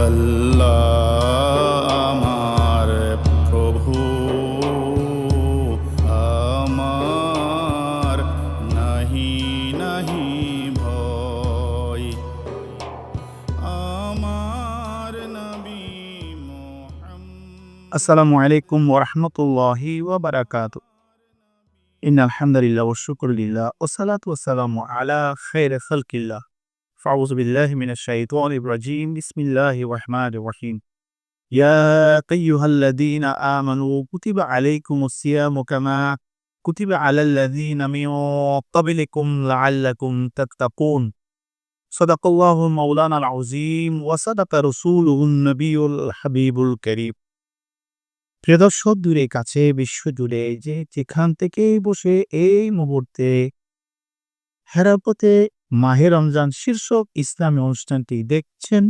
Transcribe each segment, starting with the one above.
আল্লাহ আমার প্রভু, আমার নাহি নাহি ভয়, আমার নবী মুহাম্মদ। আসসালামু আলাইকুম ওরহমতুল্লাহি ওয়াবারাকাতু। ইন্নাল হামদুলিল্লাহ ওয়া শুকরুলিল্লাহ ওয়া সালাতু ওয়া সালামু আলা খায়রি খালকিল্লাহ। ফাউযু বিল্লাহি মিনাশ শাইতানির রাজীম। বিসমিল্লাহির রহমানির রহিম। ইয়া আইয়ুহাল্লাযীনা আমানু কুতিবা আলাইকুমুস সিয়ামু কামা কুতিবা আলাল লাযীনা মিন ক্বাবলিকুম লাআল্লাকুম তাত্তাকুন। সাদাকাল্লাহুল মাওলানাল আযীম ওয়া সাদাকা রাসূলুহুন নবিয়্যুল হাবিবুল কারীম। প্রিয় দর্শক, দূরে কাছে বিশ্বজুড়ে যে যেখান থেকেই বসে এই মুহূর্তে হেরাপথে মাহে রমজান শীর্ষক ইসলামী অনুষ্ঠানটি দেখছেন,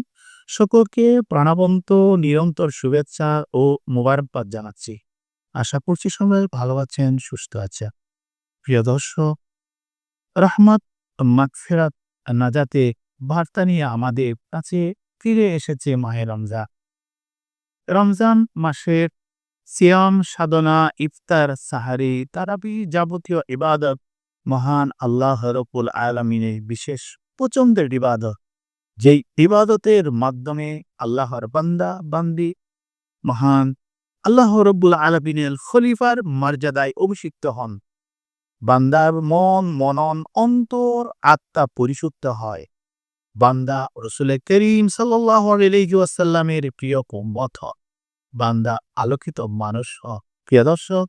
সকলকে প্রাণবন্ত নিরন্তর শুভেচ্ছা ও মোবারকবাদ জানাচ্ছি। আশা করছি সবাই ভালো আছেন, সুস্থ আছেন। প্রিয় দর্শক, রহমত, মাগফিরাত, নাজাতে বার্তা নিয়ে আমাদের কাছে ফিরে এসেছে মাহে রমজান। রমজান মাসের সিয়াম সাধনা, ইফতার, সাহারি, তারাবি যাবতীয় ইবাদত মহান আল্লাহ রব্বুল আলামিনের বিশেষ পছন্দের ইবাদত। যেই ইবাদতের মাধ্যমে আল্লাহর বান্দা বান্দি মহান আল্লাহ রব্বুল আলামিনের খলিফার মর্যাদায় অভিষিক্ত হন। বান্দার মন, মনন, অন্তর, আত্মা পরিশুদ্ধ হয়। বান্দা রাসূল করিম সাল্লাল্লাহু আলাইহি ওয়াসাল্লামের প্রিয় উম্মত হয়। বান্দা আলোকিত মানুষ হয়। প্রিয় দর্শক,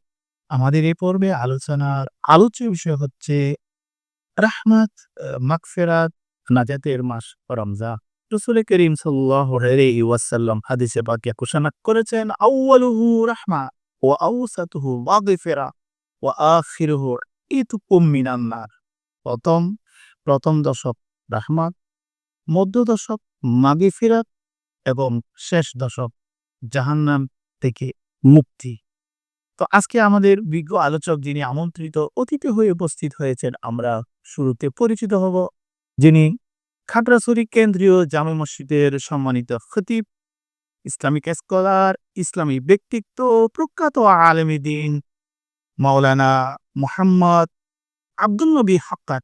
আমাদের এই পর্বে আলোচনার আলোচ্য বিষয় হচ্ছে রাহমাত, মাগফিরাত, নাজাতের মাস রমজান। রাসূল করিম সাল্লাল্লাহু আলাইহি ওয়াসাল্লাম হাদিসে পাকে ঘোষণা করেছেন, আউয়ালুহু রাহমা ওয়া আওসাতুহু মাগফিরা ওয়া আখিরুহু ইতকুম মিনান নার। প্রথম প্রথম দশক রাহমাত, মধ্য দশক মাগফিরাত এবং শেষ দশক জাহান্নাম থেকে মুক্তি। তো আজকে আমাদের বিজ্ঞ আলোচক যিনি আমন্ত্রিত অতিথি হয়ে উপস্থিত হয়েছেন, আমরা শুরুতে পরিচিত হব। যিনি খাগড়াছড়ি কেন্দ্রীয় জামে মসজিদের সম্মানিত খতিব, ইসলামিক স্কলার, ইসলামী ব্যক্তিত্ব, প্রখ্যাত আলেমে দ্বীন মাওলানা মুহাম্মদ আব্দুল নবী হাক্কাক।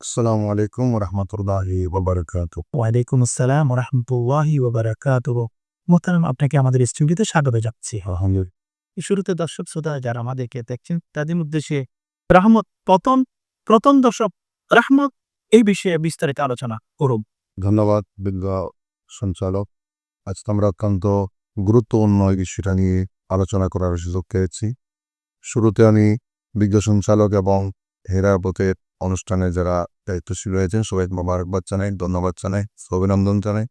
আসসালামু আলাইকুম রহমতুল্লাহি ওয়াবারাকাতুহু। ওয়ালাইকুম আসসালাম ওয়া রাহমাতুল্লাহি ওয়া বারাকাতুহু। মোহতারাম, আপনাকে আমাদের স্টুডিওতে স্বাগত জানাচ্ছি। আলহামদুলিল্লাহ। শুরুতে দর্শক শ্রোতা যারা আমাদেরকে দেখছেন তাদের উদ্দেশ্যে রাহমত, প্রথম প্রথম দর্শক রাহমত এই বিষয়ে বিস্তারিত আলোচনা করুন। ধন্যবাদ বিজ্ঞ সঞ্চালক। আজকে আমরা অত্যন্ত গুরুত্বপূর্ণ এই বিষয়টা নিয়ে আলোচনা করার সুযোগ পেয়েছি। শুরুতে আমি বিজ্ঞ সঞ্চালক এবং হেরাপথের অনুষ্ঠানে যারা দায়িত্বশীল রয়েছেন সবাই মোবারকবাদ জানাই, ধন্যবাদ জানাই, অভিনন্দন জানাই।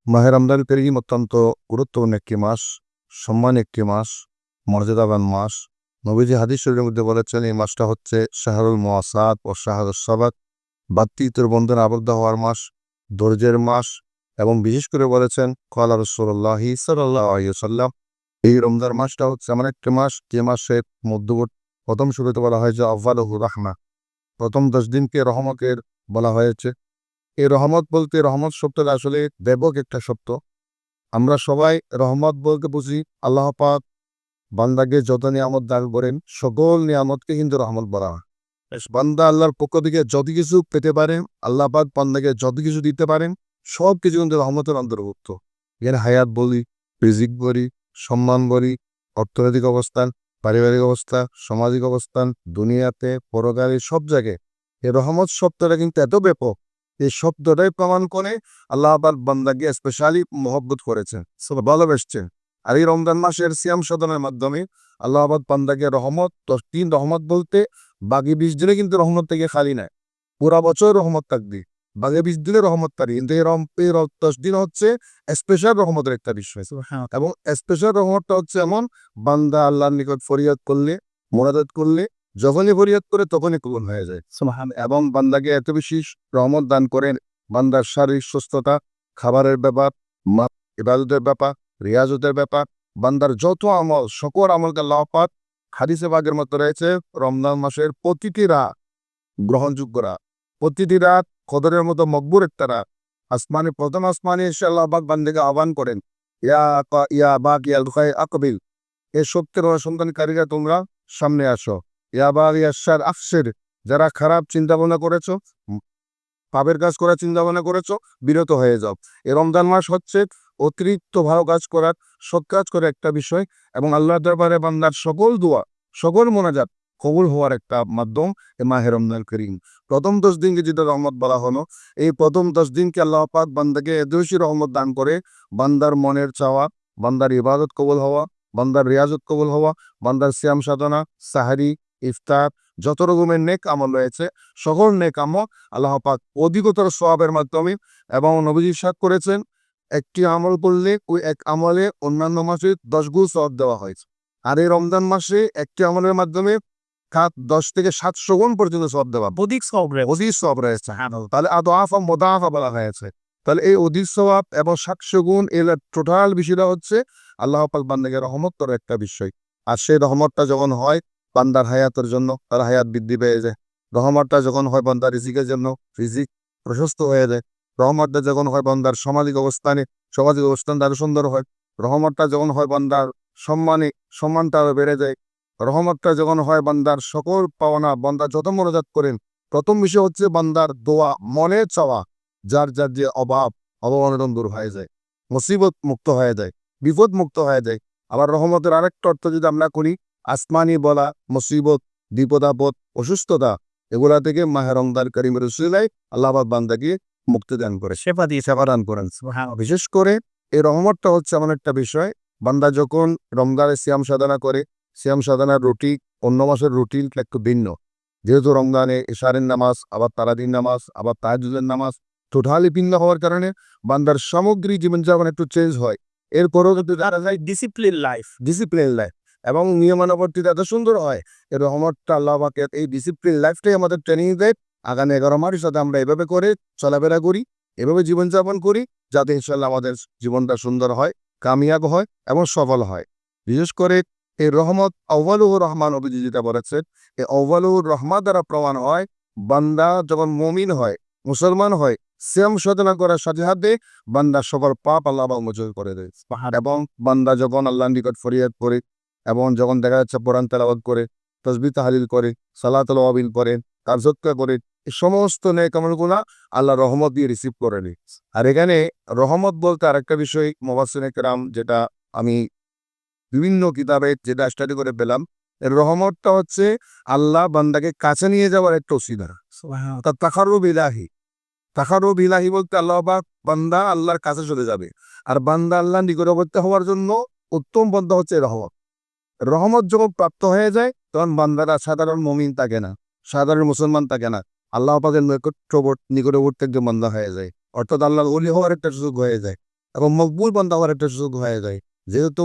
মাহে রমজান করিম অত্যন্ত গুরুত্বপূর্ণ একটি মাস, সম্মান একটি মাস, মর্যাদাবান মাস। নবীজি হাদিস শরীফের মধ্যে বলেছেন এই মাসটা হচ্ছে শাহরুল মুআসাত ও শাহরুস সাবাত, ভাতৃত্বের বন্ধনে আবদ্ধ হওয়ার মাস, ধৈর্যের মাস। এবং বিশেষ করে বলেছেন ক্বালা রাসূলুল্লাহি সাল্লাল্লাহু আলাইহি ওয়াসাল্লাম, এই রমজান মাসটা হচ্ছে এমন একটি মাস যে মাসের মধ্যবর্তী প্রথম শুরুতে বলা হয় যে আউয়ালুহু রাহমা, প্রথম 10 দিনকে রহমতের বলা হয়েছে। এই রহমত বলতে রহমত শব্দটা আসলে ব্যাপক একটা শব্দ। আমরা সবাই রহমত বলতে বুঝি আল্লাহ পাক বান্দাকে যত নিয়ামত দান করেন সকল নিয়ামতকে কিন্তু রহমত বলা হয়। বান্দা আল্লাহর পক্ষ থেকে যত কিছু পেতে পারেন, আল্লাহ পাক বান্দাকে যত কিছু দিতে পারেন সব কিছু কিন্তু রহমতের অন্তর্ভুক্ত। এখানে হায়াত বলি, রিজিক বলি, সম্মান বলি, অর্থনৈতিক অবস্থান, পারিবারিক অবস্থা, সামাজিক অবস্থান, দুনিয়াতে পরকালে সব জায়গায় এই রহমত শব্দটা কিন্তু এত ব্যাপক। এই শব্দটাই প্রমাণ করে আল্লাহ পাক বান্দাকে স্পেশালি মহব্বত করেছেন, ভালোবেসছেন। আর এই রমজান মাসের সিয়াম সাধনের মাধ্যমে আল্লাহ পাক বান্দাকে রহমত, 10 দিন রহমত বলতে বাকি 20 দিনে কিন্তু রহমত থেকে খালি নাই, পুরা বছর রহমত থাকবে, বাকি 20 দিনে রহমত পারি। কিন্তু এই 10 দিন হচ্ছে স্পেশাল রহমতের একটা বিষয়। এবং স্পেশাল রহমতটা হচ্ছে এমন, বান্দা আল্লাহর নিকট ফরিয়াদ করলে, মোনাজাত করলে, যখনই ফরিয়াদ করে তখনই কবুল হয়ে যায়। এবং বান্দাকে এত বেশি রহমত দান করেন, বান্দার শারীরিক সুস্থতা, খাবারের ব্যাপার, ইবাদতের ব্যাপার, রিয়াজতের ব্যাপার, বান্দার যত আমল, সকল আমলকে আল্লাহ পাক হাদিসে পাকের মতো রয়েছে রমজান মাসের প্রতিটি রাত গ্রহণযোগ্য রাত, প্রতিটি রাত কদরের মতো মকবুল একটা রাত। আসমানে প্রথম আসমানে এসে আল্লাহ পাক বান্দাকে আহ্বান করেন, ইয়া বাক ইয়া লুকাই আকবিল, এ সত্যের অনুসন্ধানকারীরা তোমরা সামনে আসো। ইয়া বাক ইয়া শার আফসির, যারা খারাপ চিন্তা ভাবনা করেছো, পাপের কাজ করার চিন্তা ভাবনা করেছো, বিরত হয়ে যাও। এই রমজান মাস হচ্ছে অতিরিক্ত ভালো কাজ করার, সৎ কাজ করে একটা বিষয়, এবং আল্লাহর দরবারে বান্দার সকল দোয়া, সকল মোনাজাত কবুল হওয়ার একটা মাধ্যম এ মাহে রমজান করিম। প্রথম 10 দিনকে যেটা রহমত বলা হলো, এই প্রথম 10 দিনকে আল্লাহ পাক বান্দাকে এদেশি রহমত দান করে, বান্দার মনের চাওয়া, বান্দার ইবাদত কবুল হওয়া, বান্দার রিয়াজত কবুল হওয়া, বান্দার সিয়াম সাধনা, সাহারি, ইফতার, যত রকমের নেক আমল রয়েছে, সকল নেক আমল আল্লাহ পাক অধিকতর সওয়াবের মাধ্যমে, এবং নবীজি ইরশাদ করেছেন, একটি আমল করলে ওই এক আমলে অন্যান্য মাসে 10 গুণ সওয়াব দেওয়া হয়েছে। আর এই রমজান মাসে একটি আমলের মাধ্যমে 10 থেকে 700 গুণ পর্যন্ত সওয়াব দেওয়া, অধিক সবরে অধিক সওয়াব রয়েছে। তাহলে আদআফা মুদাআফা বলা হয়েছে। তাহলে এই অধিক সওয়াব এবং 700 গুণ, এর টোটাল বিষয়টা হচ্ছে আল্লাহ পাক বান্দাকে রহমত করার একটা বিষয়। আর সেই রহমতটা যখন হয় বান্দার হায়াতের জন্য, তার হায়াত বৃদ্ধি পেয়ে যায়। রহমতটা যখন হয় বান্দার রিজিকের জন্য, রিজিক প্রশস্ত হয়ে যায়। রহমতটা যখন হয় বান্দার সামাজিক অবস্থানটা আরো সুন্দর হয়। রহমতটা যখন হয় বান্দার সম্মানটা আরো বেড়ে যায়। রহমতটা যখন হয় বান্দার সকল পাওনা, বান্দা যত মনোজাত করেন, প্রথম বিষয় হচ্ছে বান্দার দোয়া, মনের চাওয়া, যার যার যে অভাব-অনটন দূর হয়ে যায়, মুসিবত মুক্ত হয়ে যায়, বিপদ মুক্ত হয়ে যায়। আবার রহমতের আরেকটা অর্থ যদি আমরা করি, আসমানি বলা মুসিবত, বিপদ-আপদ, অসুস্থতা, এগুলা থেকে মাহে রমজান কারীমের উসিলায় আল্লাহ পাক বান্দাকে মুক্তি দান করে, সেবা দিয়ে সেবা দান করেন। বিশেষ করে এই রহমতটা হচ্ছে এমন একটা বিষয়, বান্দা যখন রমজানে সিয়াম সাধনা করে, সিয়াম সাধনার রুটি অন্য মাসের রুটিন একটু ভিন্ন। যেহেতু রমজানে ইশারের নামাজ, আবার তারাবির নামাজ, আবার তাহাজ্জুদের নামাজ টোটালি ভিন্ন হওয়ার কারণে বান্দার সামগ্রিক জীবনযাপন একটু চেঞ্জ হয়। এরপরেও কিন্তু তারা যায় ডিসিপ্লিন লাইফ। ডিসিপ্লিন লাইফ এবং নিয়মানুবর্তিতা এত সুন্দর হয়, এই রহমতটা আল্লাহ পাকের এই ডিসিপ্লিন লাইফটাই আমাদের ট্রেনিং দেয়। আগামী 11 মাসের সাথে আমরা এভাবে করে চলাফেরা করি, এভাবে জীবনযাপন করি, যাতে ইনশাল্লাহ আমাদের জীবনটা সুন্দর হয়, কামিয়াব হয় এবং সফল হয়। বিশেষ করে এই রহমত আউয়ালুর রহমান নবীজি যেটা বলেছেন, এই আউয়ালুর রহমান দ্বারা প্রমাণ হয়, বান্দা যখন মুমিন হয়, মুসলমান হয়, সিয়াম সাধনা করার সাথে সাথে বান্দা সকল পাপ আল্লাহ পাক মোচন করে দেয়। এবং বান্দা যখন আল্লাহর নিকট ফরিয়াদ করে, এবং যখন দেখা যাচ্ছে কোরআন তেলাওয়াত করে, তাসবিহ তাহলিল করে, সালাতুল আওয়াবিল করে, কার্যক্র করে, এই সমস্ত নেক আমলগুলা আল্লাহ রহমত দিয়ে রিসিভ করে নেয়। আর এখানে রহমত বলতে আরেকটা বিষয় মুফাসসিরিনে কেরাম, যেটা আমি বিভিন্ন কিতাবে যেটা স্টাডি করে পেলাম, এর রহমতটা হচ্ছে আল্লাহ বান্দাকে কাছে নিয়ে যাওয়ার একটা ওসিলা। তা তাকাররুব ইলাহি, তাকাররুব ইলাহি বলতে আল্লাহ পাক বান্দা আল্লাহর কাছে চলে যাবে। আর বান্দা আল্লাহর নিকটবর্তী হওয়ার জন্য উত্তম পন্থা হচ্ছে রহমত। রহমত যখন প্রাপ্ত হয়ে যায়, তখন বান্দারা সাধারণ মুমিন থাকে না, সাধারণ মুসলমান থাকে না, আল্লাহ পাকের নিকটবর্তী একজন বান্দা হয়ে যায়। অর্থাৎ আল্লাহর ওলি হওয়ার একটা সুযোগ হয়ে যায়, এবং মকবুল বান্দা হওয়ার একটা সুযোগ হয়ে যায়। যেহেতু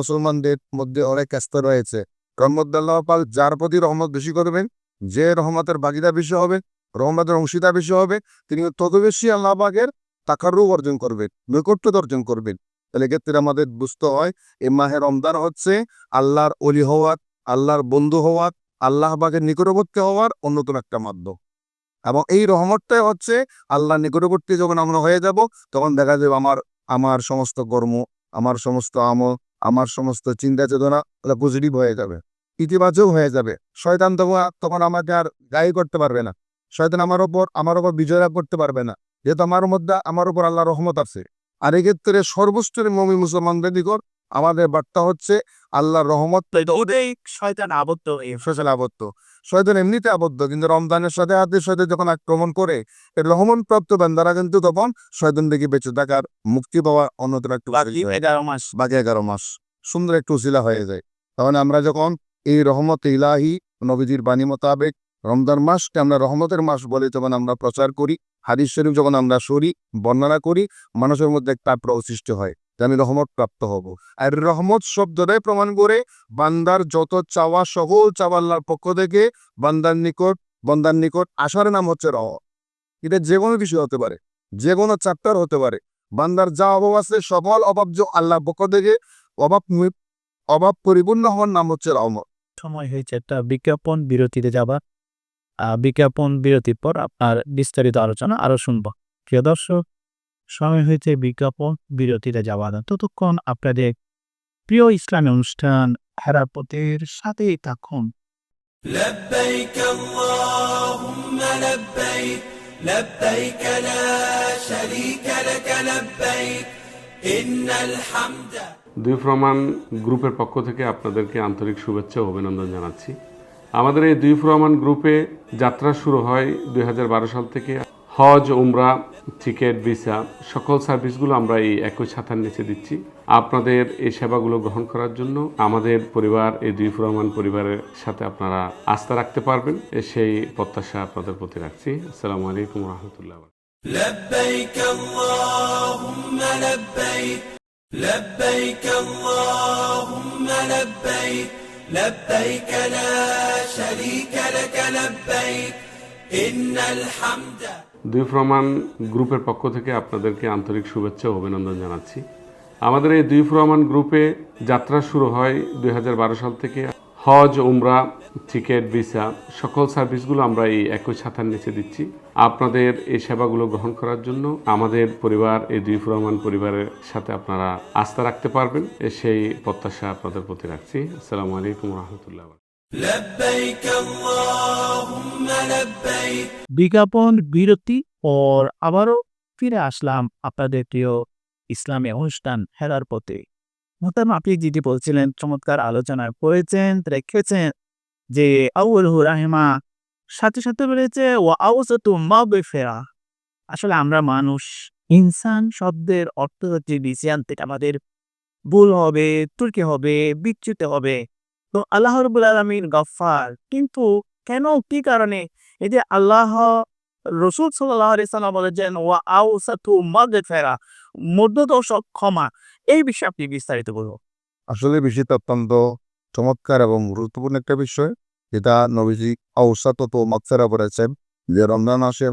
মুসলমানদের মধ্যে অনেক স্তর রয়েছে, রহমত আল্লাহ পাক যার প্রতি রহমত বেশি করবেন, যে রহমতের ভাগিদার বেশি হবে, রহমতের অংশীদার বেশি হবে, তিনি তত বেশি আল্লাহ পাকের তাকাররুব অর্জন করবেন, নৈকট্য অর্জন করবেন। তাহলে এক্ষেত্রে আমাদের বুঝতে হয়, এই মাহে রমজান হচ্ছে আল্লাহর ওলি হওয়ার, আল্লাহর বন্ধু হওয়ার, আল্লাহ পাকের নিকটবর্তী হওয়ার অন্যতম একটা মাধ্যম। এবং এই রহমতটাই হচ্ছে আল্লাহর নিকটবর্তী যখন আমরা হয়ে যাব, তখন দেখা যাবে আমার সমস্ত কর্ম, আমার সমস্ত আমল, আমার সমস্ত চিন্তা চেতনা পজিটিভ হয়ে যাবে, ইতিবাচক হয়ে যাবে। শয়তান তখন আমাকে আর গায়ে করতে পারবে না, শয়তান আমার ওপর বিজয় লাভ করতে পারবে না, যেহেতু আমার উপর আল্লাহর রহমত আছে। আর এক্ষেত্রে সর্বস্তরের মুমিন মুসলমানদের নিকট আমাদের বার্তা হচ্ছে আল্লাহর রহমত ওদের শয়তান আবদ্ধ হয়ে শয়তান আবদ্ধ, শয়তান এমনিতে আবদ্ধ, কিন্তু রমজানের সাথে হাতে শয়তান যখন আক্রমণ করে, এই রহমত প্রাপ্ত বান্দারা কিন্তু তখন শয়তান থেকে বেঁচে থাকার, মুক্তি পাওয়া অন্যতম একটা বাকি 11 মাস। বাকি 11 মাস সুন্দর একটু উসিলা হয়ে যায়। তাহলে আমরা যখন এই রহমত ইলাহি নবীজির বাণী মোতাবেক রমজান মাসকে আমরা রহমতের মাস বলে যখন আমরা প্রচার করি, হাদিস শরীফ যখন আমরা বর্ণনা করি, মানুষের মধ্যে একটা আগ্রহ সৃষ্টি হয় যে আমি রহমত প্রাপ্ত হব। আর রহমত শব্দটাই প্রমাণ করে বান্দার যত চাওয়া, সকল চাওয়া আল্লাহর পক্ষ থেকে বান্দার নিকট আসার নাম হচ্ছে রহমত। এটা যে কোনো বিষয় হতে পারে, যে কোনো চ্যাপ্টার হতে পারে। বান্দার যা অভাব আছে, সকল অভাব আল্লাহর পক্ষ থেকে অভাব পরিপূর্ণ হওয়ার নাম হচ্ছে রহমত। সময় হয়েছে একটা বিজ্ঞাপন বিরতিতে যাবার। বিজ্ঞাপন বিরতির পর আপনার বিস্তারিত আলোচনা আরো শুনবো। প্রিয় দর্শক, সময় হয়েছে বিজ্ঞাপন বিরতিতে যাওয়ার। ততক্ষণ আপনাদের প্রিয় ইসলামী অনুষ্ঠান হেরার পথের সাথেই থাকুন। لبيك اللهم لبيك لبيك لا شريك لك لبيك إن الحمد দুই ফরমান গ্রুপের পক্ষ থেকে আপনাদেরকে আন্তরিক শুভেচ্ছা ও অভিনন্দন জানাচ্ছি। আমাদের এই দুই ফরমান গ্রুপে যাত্রা শুরু হয় 2012 সাল থেকে। হজ, উমরা, টিকিট, ভিসা সকল সার্ভিসগুলো আমরা এই একই ছাতার নিচে দিচ্ছি। আপনাদের এই সেবাগুলো গ্রহণ করার জন্য আমাদের পরিবার, এই দুই ফরমান পরিবারের সাথে আপনারা আস্থা রাখতে পারবেন, সেই প্রত্যাশা আপনাদের প্রতি রাখছি। আসসালামু আলাইকুম রহমতুল্লাহ। لبيك اللهم لبيك لبيك اللهم لبيك لبيك لا شريك لك لبيك إن الحمد দুই ফরমান গ্রুপের পক্ষ থেকে আপনাদেরকে আন্তরিক শুভেচ্ছা ও অভিনন্দন জানাচ্ছি। আমাদের এই দুই ফরমান গ্রুপে যাত্রা শুরু হয় 2012 সাল থেকে। হজ, উমরা, টিকিট, ভিসা সকল সার্ভিসগুলো আমরা এই একই ছাতার নিচে দিচ্ছি। আপনাদের এই সেবাগুলো গ্রহণ করার জন্য আমাদের পরিবার, এই দুই ফরমান পরিবারের সাথে আপনারা আস্থা রাখতে পারবেন, সেই প্রত্যাশা আপনাদের প্রতি রাখছি। আসসালামু আলাইকুম রহমতুল্লাহ। لبيك اللهم لبيك বিজ্ঞাপন বিরতি পর আবারও ফিরে আসলাম আপনাদের প্রিয় ইসলামী অনুষ্ঠান হেরার পথে। মোহতারাম, আপনি যেটি বলছিলেন, চমৎকার আলোচনায় করেছেন, রেখেছেন যে আউয়ালহু রাহিমা, সাথে সাথে বলেছে ওয়া আওসাতু মাগফিরা। আসলে আমরা মানুষ, ইনসান শব্দের অর্থ হচ্ছে ডিসিশন থেকে আমাদের ভুল হবে, ত্রুটি হবে, বিচ্যুত হবে। তো আল্লাহ রাব্বুল আলামিন গফফার, কিন্তু কেন, কি কারণে? এই যে আল্লাহ রসুল সাল্লাল্লাহু আলাইহি সাল্লাম বলেছেন ওয়া আওসাতু মাগফিরা, মধ্যদর্শক ক্ষমা, এই বিষয়ে আপনি বিস্তারিত বলুন। আসলে বিষয়টা অত্যন্ত চমৎকার এবং গুরুত্বপূর্ণ একটা বিষয়, যেটা নবীজি আওসাত ও মাগফিরা বলেছেন যে রমজান মাসের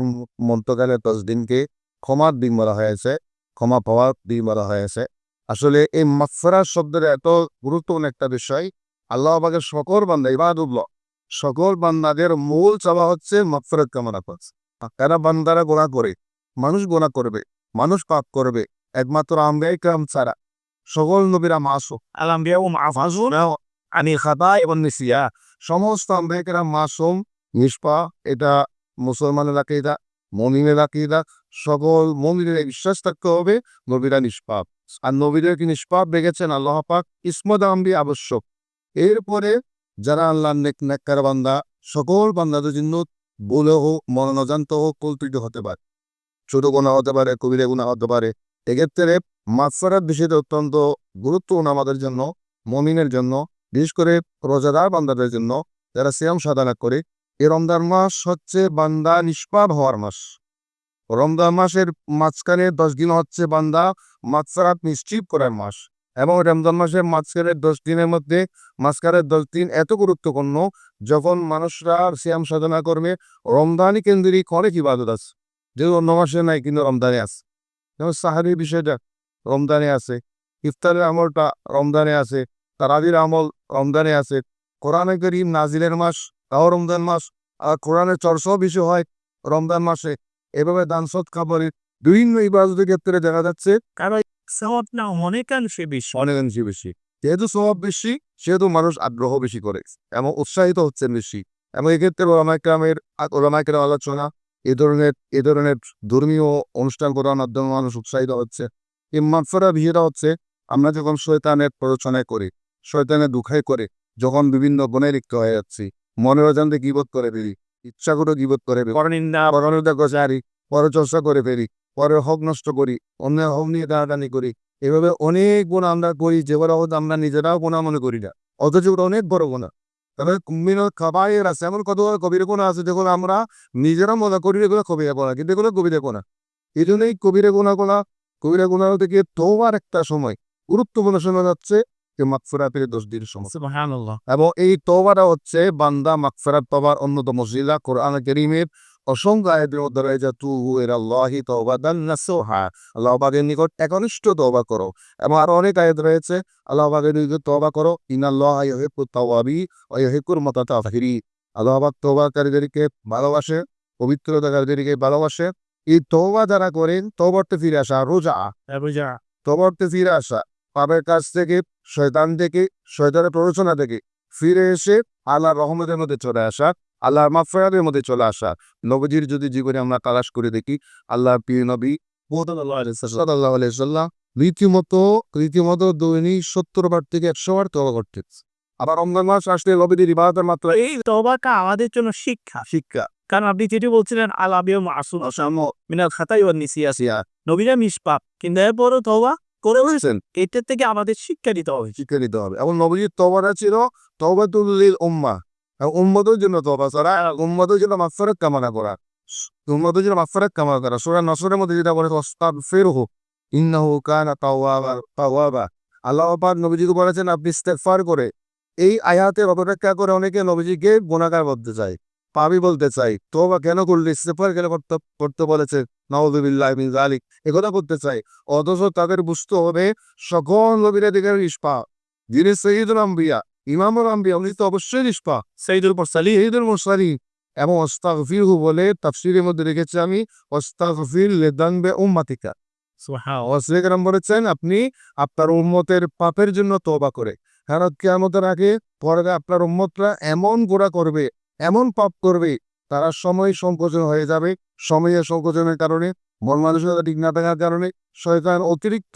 মধ্যকালে 10 দিনকে ক্ষমার দিন বলা হয়েছে, ক্ষমা পাওয়ার দিন বলা হয়েছে। আসলে এই মাগফিরা শব্দের এত গুরুত্বপূর্ণ একটা বিষয়। আল্লাহ পাকের সকল বান্দা, ইবাদুল্লাহ, সকল বান্দাদের মূল চাওয়া হচ্ছে মাগফিরাত কামনা করছে। এরা বান্দারা গোনা করে, মানুষ গোনা করবে, মানুষ পাপ করবে, একমাত্র আমরাই কাম ছাড়া সকল নবীরা মাসুম। আল-আম্বিয়া মাহফুজুন আনিল খাতায় ওয়ান নিসিয়া। সমস্ত আম্বিয়ারা মাসুম, নিষ্পাপ। এটা মুসলমানের আকীদা, মুমিনের আকীদা। সকল মুমিনের বিশ্বাস থাকতে হবে নবীরা নিষ্পাপ, আর নবীদেরকে নিষ্পাপ রেখেছেন আল্লাহ পাক। ইসমত আম্বিয়া আবশ্যক। এরপরে যারা আল্লাহর নেককার বান্দা, সকল বান্দাদের জন্য ভুলে হোক, মনোজান্ত হোক, কল্পিত হতে পারে, ছোট গুনাহ হতে পারে, কবিরা গুনাহ হতে পারে। এক্ষেত্রে মাগফিরাত বিষয়টা অত্যন্ত গুরুত্বপূর্ণ আমাদের জন্য, মুমিনের জন্য, বিশেষ করে রোজাদার বান্দাদের জন্য, যারা সিয়াম সাধনা করে। এই রমজান মাস হচ্ছে বান্দা নিষ্পাপ হওয়ার মাস। রমজান মাসের মাঝখানে 10 দিন হচ্ছে বান্দা মাগফিরাত নিশ্চিত করার মাস। এবং রমজান মাসের মাঝখানের 10 দিনের মধ্যে মাঝখানের 10 দিন এত গুরুত্বপূর্ণ, যখন মানুষরা সিয়াম সাধনা করবে। রমজানি কেন্দ্রিক অনেক ইবাদত আছে, যে অন্য মাসে নাই কিন্তু রমজানে আছে। যেমন সাহারির বিষয়টা রমজানে আছে, ইফতারের আমলটা রমজানে আছে, তারাবির আমল রমজানে আছে। কোরআনে কারীম নাজিলের মাস, তাও রমজান মাস। আর কোরআনের চর্চাও বেশি হয় রমজান মাসে। এভাবে দান সদকা করে বিভিন্ন ইবাদতের ক্ষেত্রে দেখা যাচ্ছে কারণ সওয়াবটা অনেকাংশে বেশি। অনেকাংশে বেশি। যেহেতু সওয়াব বেশি, সেহেতু মানুষ আগ্রহ বেশি করে এবং উৎসাহিত হচ্ছেন বেশি। এবং এক্ষেত্রে ওলামায়ে কেরামের আলোচনা, এ ধরনের ধর্মীয় অনুষ্ঠান করার মাধ্যমে মানুষ উৎসাহিত হচ্ছে। এই মাগফিরা বিষয়টা হচ্ছে, আমরা যখন শয়তানের প্ররোচনায় করি, শয়তানের দুখাই করে, যখন বিভিন্ন গুনাহে লিপ্ত হয়ে যাচ্ছি, মনের অজান্তে গীবত করে ফেলি, ইচ্ছা করে গীবত করে ফেলি, পরনিন্দা গোচারি, পরচর্চা করে ফেলি, পরের হক নষ্ট করি, অন্যের হক নিয়ে টানাটানি করি। এভাবে অনেক গুণ আমরা করি, যেগুলো হয়তো আমরা নিজেরাও গুণা মনে করি না, অথচ ওটা অনেক বড় গুণা। তবে মিনাল কাবায়ের আছে, এমন কত কবিরা গুণা আছে যেগুলো আমরা নিজেরা মনে করি এগুলো কবিরা গুণা, কিন্তু এগুলো কবিরা গুণা। এই জন্যই কবিরা গুণা থেকে তওবার একটা সময়, গুরুত্বপূর্ণ সময় হচ্ছে যে মাগফিরাতের 10 দিন সময়। সুবহানাল্লাহ। এবং এই তওবাটা হচ্ছে বান্দা মাগফিরাত পাওয়ার অন্যতম ওসিলা। কোরআন কারীমের অসংখ্য আয়াতের মধ্যে রয়েছে তুবু ইলাল্লাহি তাওবাতান নাসুহা, আল্লাহ পাকের নিকট একনিষ্ঠ তওবা করো। এবং আরো অনেক আয়াত রয়েছে, আল্লাহ পাকের নিকট তওবা করো, ইন্নাল্লাহা ইউহিব্বুত তাওয়াবিন ওয়া ইউহিব্বুল মুতাতাহহিরিন। আল্লাহ পাক তওবাকারীদেরকে ভালোবাসে, পবিত্রতাকারীদেরকে ভালোবাসে, এই তওবা যারা করেন, তওবাতে ফিরে আসা, রোজা, রোজা তওবাতে ফিরে আসা, পাপের কাছ থেকে, শয়তানের প্ররোচনা থেকে ফিরে এসে আল্লাহর রহমতের মধ্যে চলে আসা, আল্লাহর মাগফিরাতের মধ্যে চলে আসা। নবীজির যদি জীবনে আমরা তালাশ করে দেখি, আল্লাহর প্রিয় নবী সাল্লাল্লাহু আলাইহি সাল্লাম রীতিমতো দৈনিক 70 বার থেকে 100 বার তওবা করতেন। আবার রমজান মাস আসলে নবীদের ইবাদতের মাত্রা এই তওবাটা আমাদের জন্য শিক্ষা। শিক্ষা কারণ আপনি যেটি বলছিলেন আল আবিউ মাসুম মিনাল খাতাই ওয়ান নিসিয়া, নবীরা নিষ্পাপ, কিন্তু এরপরও তওবা করে করেছেন, এটার থেকে আমাদের শিক্ষা নিতে হবে। শিক্ষা নিতে হবে। এবং নবীজির তওবাটা ছিল তওবাতুল লিল উম্মাহ, উম্মতের জন্য তওবা করা, উম্মতের জন্য মাগফিরাত কামনা করা, উম্মতের জন্য মাগফিরাত কামনা করা। সূরা নসরের মধ্যে যেটা বলে আস্তাগফিরহু ইন্নাহু কানা তাওয়াবা। আল্লাহ পাক নবীজিকে বলেছেন আপনি ইস্তেগফার করে। এই আয়াতের অপেক্ষা করে অনেকে নবীজিকে গুনাহগার বলতে চায়, পাপী বলতে চায়। তওবা কেন করলে, ইস্তেগফার কেন করতে বলেছে, নাউযুবিল্লাহি মিন যালিক, একথা বলতে চায়। অথচ তাদের বুঝতে হবে সকল নবীরা দিকে নিষ্পাপ। যিনি সৈয়দুল আম্বিয়া, ইমামুল আম্বিয়া, উনি তো অবশ্যই নিষ্পাপ, সাইদুল মুরসালিন। সৈয়দুল মুরসালিন। এবং আস্তাগফিরহু বলে তাফসীরের মধ্যে রেখেছি আমি, আস্তাগফির লিযানবি উম্মাতিকা। সুবহানাল্লাহ। ওয়াসিলাম বলেছেন আপনি আপনার উম্মতের পাপের জন্য তওবা করে। কারণ কিয়ামতের আগে পরে আপনার উম্মতরা এমন গোনা করবে, এমন পাপ করবে, তারা সময় সংকোচন হয়ে যাবে। সময়ের সংকোচনের কারণে, মন মানসিকতা ঠিক না থাকার কারণে, শয়তান অতিরিক্ত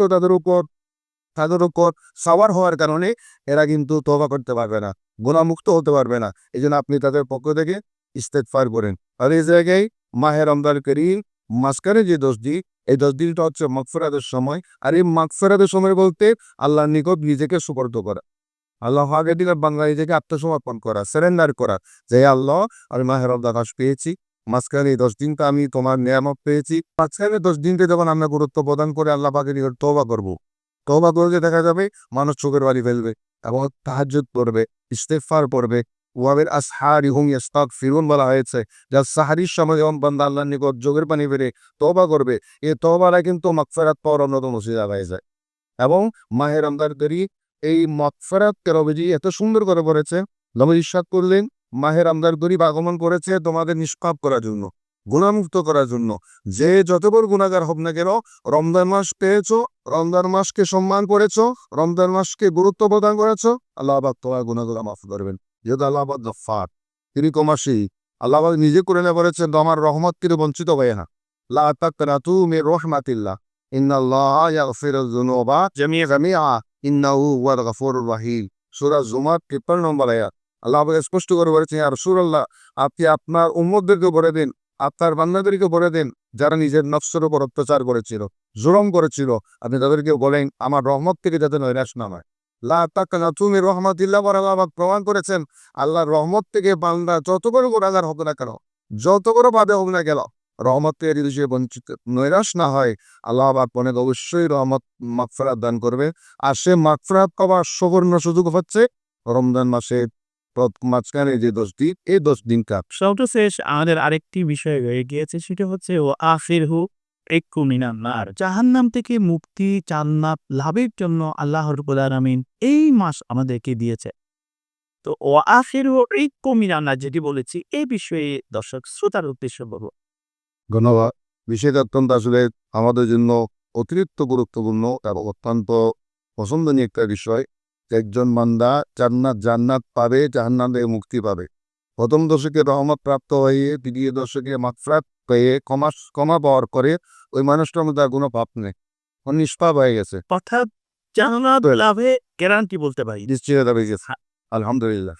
তাদের উপর সাওয়ার হওয়ার কারণে এরা কিন্তু তওবা করতে পারবে না, গুনাহমুক্ত হতে পারবে না। এই জন্য আপনি তাদের পক্ষ থেকে ইস্তেগফার করেন। আর এই জায়গায় মাহে রমজান করিম মাঝখানে যে 10 দিন, এই 10 দিনটা হচ্ছে মাগফিরাতের সময়। আর এই মাগফিরাতের সময় বলতে আল্লাহর নিকট নিজেকে সুপর্দ করা, আল্লাহ আগে দিকে বাংলা নিজেকে আত্মসমর্পণ করা, সারেন্ডার করা, যে আল্লাহ আমি মাহে রমজান মাস পেয়েছি, মাঝখানে এই 10 দিনটা আমি তোমার নিয়ামত পেয়েছি। মাঝখানে 10 দিনকে যখন আমরা গুরুত্ব প্রদান করে আল্লাহ পাকের নিকট তওবা করবো, তওবা করলে দেখা যাবে মানুষ চোখের বালি ফেলবে এবং তাহাজ্জুদ পড়বে, ইস্তেগফার পড়বে। ওয়াবিল আসহারি হুম ইস্তাগফিরুন বলা হয়েছে, যা সাহারির সময় যখন বান্দা আল্লাহর নিকট চোখের পানি ফেলে তওবা করবে, এই তওবাটা কিন্তু মাগফিরাত পাওয়ার অন্যতম ওসিলা হয়ে যায়। এবং মাহে রমজান করিম এই মাগফিরাতকে নবীজি এত সুন্দর করে বলেছে। নবীজি ইরশাদ করলেন, মাহে রমজান করিম আগমন করেছে তোমাদের নিষ্পাপ করার জন্য, গুনাহমুক্ত করার জন্য। যে যত বড় গুনাহগার হোক না কেন, রমজান মাস পেয়েছো, রমজান মাসকে সম্মান করেছো, রমজান মাসকে গুরুত্ব প্রদান করেছো, আল্লাহ পাক তোমার গুনাহগুলো মাফ করবেন। যেহেতু আল্লাহ পাক গফফার, তিনি ক্ষমাশীল। আল্লাহ পাক নিজে করে বলেছেন আমার রহমত থেকে বঞ্চিত হয়ে না, লা তাকনাতু মির রাহমাতিল্লাহ ইন্নাল্লাহা ইয়াগফিরুয যুনুবা জামিআ ইন্নাহু হুয়াল গফুরুর রহিম। সূরা জুমার 53 নম্বর আয়াত। আল্লাহ পাক স্পষ্ট করে বলেছেন, ইয়া রাসূলুল্লাহ আপনি আপনার উম্মতদেরকে বলে দিন, আপনার বান্দাদেরকে বলে দেন, যারা নিজের নফসের উপর অত্যাচার করেছিল, জুলুম করেছিল, আপনি তাদেরকে বলেন আমার রহমত থেকে যাতে নৈরাশ না হয়। লা তাকনাতু মির রাহমাতিল্লাহ বলে আল্লাহ পাক প্রমাণ করেছেন, আল্লাহর রহমত থেকে বান্দা যত বড় গুনাহগার হোক না কেন, যত বড় পাপে হোক না কেন, রহমত থেকে যদি সে বঞ্চিত নৈরাশ না হয়, আল্লাহ পাক অনেক অবশ্যই রহমত মাগফিরাত দান করবে। আর সে মাগফিরাত পাওয়ার সুবর্ণ সুযোগ হচ্ছে রমজান মাসের মাঝখানে যে 10 দিন, এই 10 দিনটা। সর্বশেষ আমাদের আরেকটি বিষয় রয়ে গিয়েছে, সেটা হচ্ছে ও আখিরহু ইক্কু মিনান নার, জাহান্নাম থেকে মুক্তি, জান্নাত লাভের জন্য আল্লাহ রাব্বুল আলামিন এই মাস আমাদেরকে দিয়েছে। তো ও আখিরহু ইক্কু মিনান নার যেটি বলেছি, এই বিষয়ে দর্শক শ্রোতার উদ্দেশ্যে বলবো। ধন্যবাদ। বিষয়টা অত্যন্ত আসলে আমাদের জন্য অতিরিক্ত গুরুত্বপূর্ণ এবং অত্যন্ত পছন্দনীয় একটা বিষয়। একজন বান্দা জান্নাত পাবে, জাহান্নাম থেকে মুক্তি পাবে। প্রথম দশকে রহমত প্রাপ্ত হয়ে দ্বিতীয় দশকে মাগফিরাত পেয়ে ক্ষমা পাওয়ার করে ওই মানুষটার মধ্যে আর কোনো পাপ নেই, ও নিষ্পাপ হয়ে গেছে, অর্থাৎ জান্নাত লাভে গ্যারান্টি বলতে পারি। নিশ্চিত হয়ে গেছে। আলহামদুলিল্লাহ।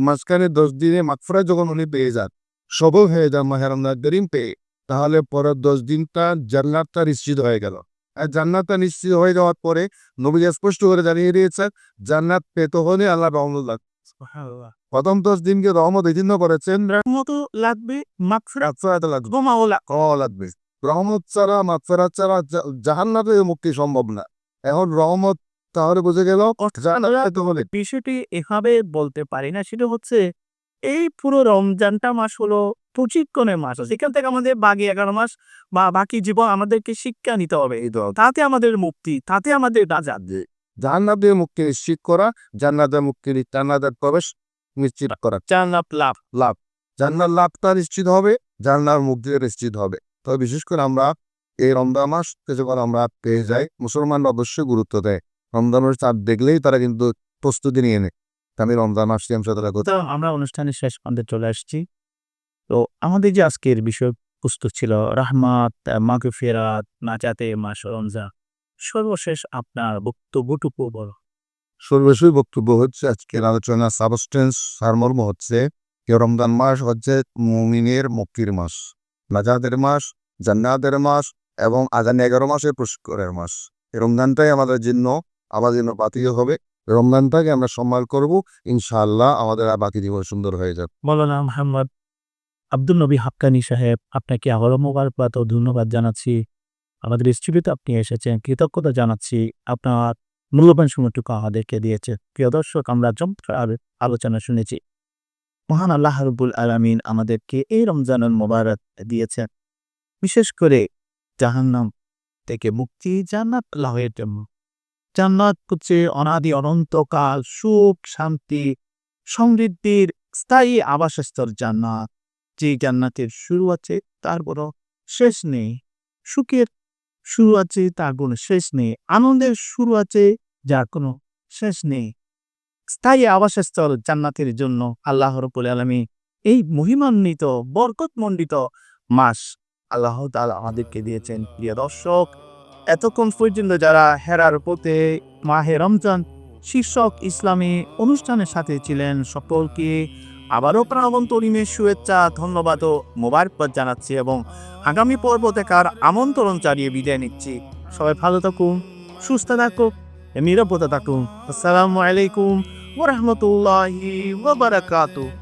মাঝখানে 10 দিনে মাগফিরাত যখন উনি পেয়ে যান, সবল হয়ে যান মাহে রমজান করিম পেয়ে, তাহলে পরের 10 দিনটা জান্নাতটা নিশ্চিত হয়ে গেল। আর জান্নাতটা নিশ্চিত হয়ে যাওয়ার পরে নবী স্পষ্ট করে জানিয়ে দিয়েছেন, জান্নাত পেতে হলে আল্লাহ রহমত লাগবে। সুবহানাল্লাহ। প্রথম 10 দিনকে রহমত বিচ্ছিন্ন করেছেন, রহমতও লাগবে, মাগফিরাত মাগফিরাত লাগবে, ক্ষমাও লাগবে। রহমত ছাড়া, মাগফিরাত ছাড়া জাহান্নাম থেকে মুক্তি সম্ভব না। এখন রহমত তাহলে বুঝে গেল জান্নাত পেতে হলে বিষয়টি এভাবে বলতে পারি না, সেটা হচ্ছে এই পুরো রমজানটা মাস হলো প্রশিক্ষণের মাস। সেখান থেকে আমাদের বাকি 11 মাস বা বাকি জীবন আমাদেরকে শিক্ষা নিতে হবে। তাতে আমাদের মুক্তি, তাতে আমাদের নাজাত। জাহান্নাম থেকে মুক্তি নিশ্চিত করা, জান্নাতের মুক্তি, জান্নাতের প্রবেশ নিশ্চিত করা, জান্নাত লাভ। লাভ। জান্নাত লাভটা নিশ্চিত হবে, জান্নাত মুক্তি নিশ্চিত হবে। তবে বিশেষ করে আমরা এই রমজান মাসকে যখন আমরা পেয়ে যাই, মুসলমানরা অবশ্যই গুরুত্ব দেয়। রমজানের চাঁদ দেখলেই তারা কিন্তু প্রস্তুতি নিয়ে নেয়। আমি রমজান মাস তারা তো আমরা অনুষ্ঠানের শেষ প্রান্তে চলে আসছি। তো আমাদের যে আজকের বিষয়বস্তু ছিল রাহমাত, মাগফিরাত, নাজাতে মাস রমজান। সর্বশেষ আপনার বক্তব্যটুকু বলো। সর্বশেষ বক্তব্য হচ্ছে আজকের আলোচনার সাবস্টেন্স সারমর্ম হচ্ছে যে রমজান মাস হচ্ছে মুমিনের মুক্তির মাস, নাজাতের মাস, জান্নাতের মাস এবং আজান 11 মাসের পুরস্কারের মাস। এই রমজানটাই আমাদের জন্য বাতিল হবে। রমজানটাকে আমরা সম্মান করব, ইনশাআল্লাহ আমাদের আর বাকি জীবন সুন্দর হয়ে যাবে। মৌলানা মোহাম্মদ আব্দুল নবী হাক্কানি সাহেব, আপনাকে আবারও মোবারকবাদ ও ধন্যবাদ জানাচ্ছি। আমাদের স্টুডিওতে আপনি এসেছেন, কৃতজ্ঞতা জানাচ্ছি। আপনার মূল্যবান সময়টুকু আমাদেরকে দিয়েছে। প্রিয় দর্শক, আমরা চমৎকার আলোচনা শুনেছি। মহান আল্লাহ রাব্বুল আলামিন আমাদেরকে এই রমজানুল মুবারক দিয়েছেন বিশেষ করে জাহান্নাম থেকে মুক্তি, জান্নাত লাভের জন্য। জান্নাত হচ্ছে অনাদি অনন্তকাল সুখ, শান্তি, সমৃদ্ধির স্থায়ী আবাসস্থল জান্নাত। যে জান্নাতের শুরু আছে তার কোনো শেষ নেই, সুখের শুরু আছে তার কোনো শেষ নেই, আনন্দের শুরু আছে যার কোনো শেষ নেই। স্থায়ী আবাসস্থল জান্নাতের জন্য আল্লাহ রাব্বুল আলামিন এই মহিমান্বিত বরকতমণ্ডিত মাস আল্লাহ তাআলা আমাদেরকে দিয়েছেন। প্রিয় দর্শক, এতক্ষণ পর্যন্ত যারা হেরার পথে মাহে রমজান শীর্ষক ইসলামী অনুষ্ঠানের সাথে ছিলেন, সকলকে আবারও প্রাণবন্তরিমের শুভেচ্ছা, ধন্যবাদ ও মোবারকবাদ জানাচ্ছি এবং আগামী পর্ব দেখার আমন্ত্রণ জানিয়ে বিদায় নিচ্ছি। সবাই ভালো থাকুন, সুস্থ থাকুন, নিরাপদে থাকুন। আসসালামু আলাইকুম ওয়া রাহমাতুল্লাহি ওয়া বারাকাতুহু।